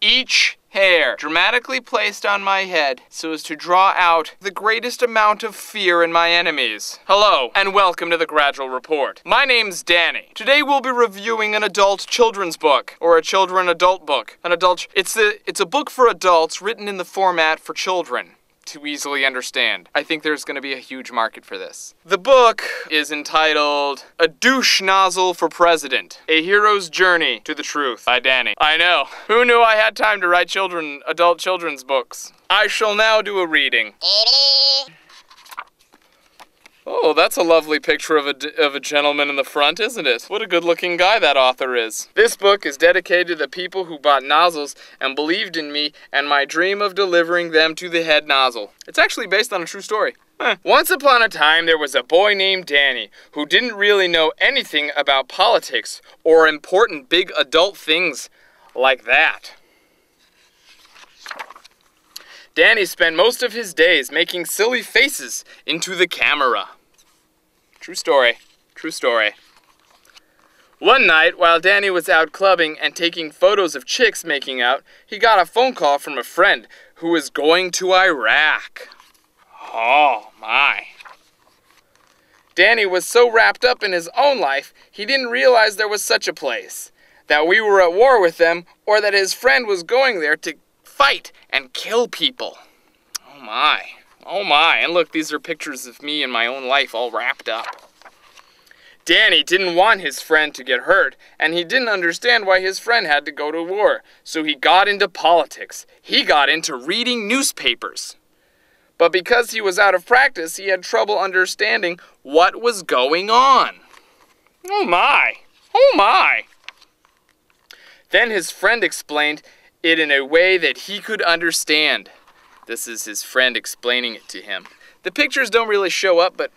each hair dramatically placed on my head so as to draw out the greatest amount of fear in my enemies. Hello, and welcome to the Gradual Report. My name's Danny. Today we'll be reviewing an adult children's book, or a children adult book. It's a book for adults written in the format for children to easily understand. I think there's going to be a huge market for this. The book is entitled A Douche Nozzle for President, A Hero's Journey to the Truth by Danny. I know. Who knew I had time to write adult children's books? I shall now do a reading. Oh, that's a lovely picture of a gentleman in the front, isn't it? What a good-looking guy that author is. This book is dedicated to the people who bought nozzles and believed in me and my dream of delivering them to the head nozzle. It's actually based on a true story. Once upon a time, there was a boy named Danny who didn't really know anything about politics or important big adult things like that. Danny spent most of his days making silly faces into the camera. True story. True story. One night, while Danny was out clubbing and taking photos of chicks making out, he got a phone call from a friend who was going to Iraq. Oh, my. Danny was so wrapped up in his own life, he didn't realize there was such a place, that we were at war with them, or that his friend was going there to fight and kill people. Oh my. Oh my. And look, these are pictures of me and my own life all wrapped up. Danny didn't want his friend to get hurt, and he didn't understand why his friend had to go to war. So he got into politics. He got into reading newspapers. But because he was out of practice, he had trouble understanding what was going on. Oh my. Oh my. Then his friend explained it in a way that he could understand. This is his friend explaining it to him. The pictures don't really show up, but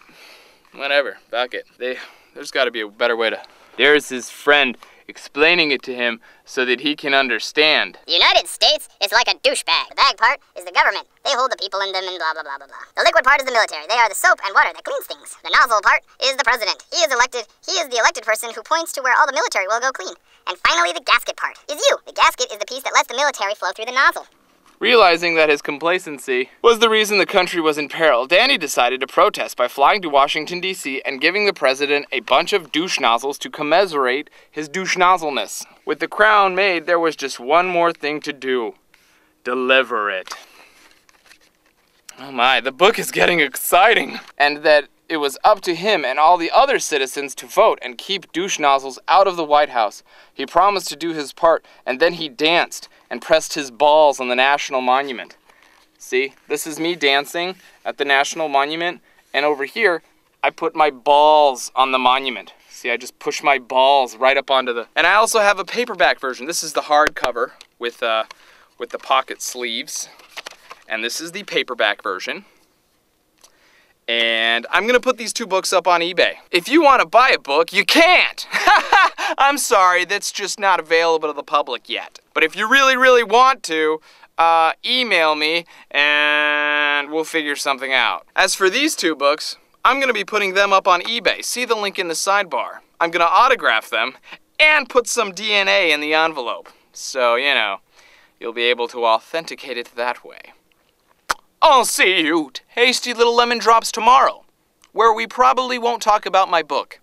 whatever, fuck it. There's got to be a better way to... There's his friend explaining it to him so that he can understand. The United States is like a douchebag. The bag part is the government. They hold the people in them and blah, blah, blah, blah, blah. The liquid part is the military. They are the soap and water that cleans things. The nozzle part is the president. He is the elected person who points to where all the military will go clean. And finally, the gasket part is you. The gasket is the piece that lets the military flow through the nozzle. Realizing that his complacency was the reason the country was in peril, Danny decided to protest by flying to Washington, D.C. and giving the president a bunch of douche nozzles to commemorate his douche nozzleness. With the crown made, there was just one more thing to do. Deliver it. Oh my, the book is getting exciting. And that it was up to him and all the other citizens to vote and keep douche nozzles out of the White House. He promised to do his part, and then he danced and pressed his balls on the National Monument. See, this is me dancing at the National Monument, and over here, I put my balls on the monument. See, I just push my balls right up onto the... And I also have a paperback version. This is the hardcover with the pocket sleeves, and this is the paperback version. And I'm going to put these two books up on eBay. If you want to buy a book, you can't! I'm sorry, that's just not available to the public yet. But if you really, really want to, email me and we'll figure something out. As for these two books, I'm going to be putting them up on eBay. See the link in the sidebar. I'm going to autograph them and put some DNA in the envelope. So, you know, you'll be able to authenticate it that way. I'll see you tasty little lemon drops tomorrow, where we probably won't talk about my book.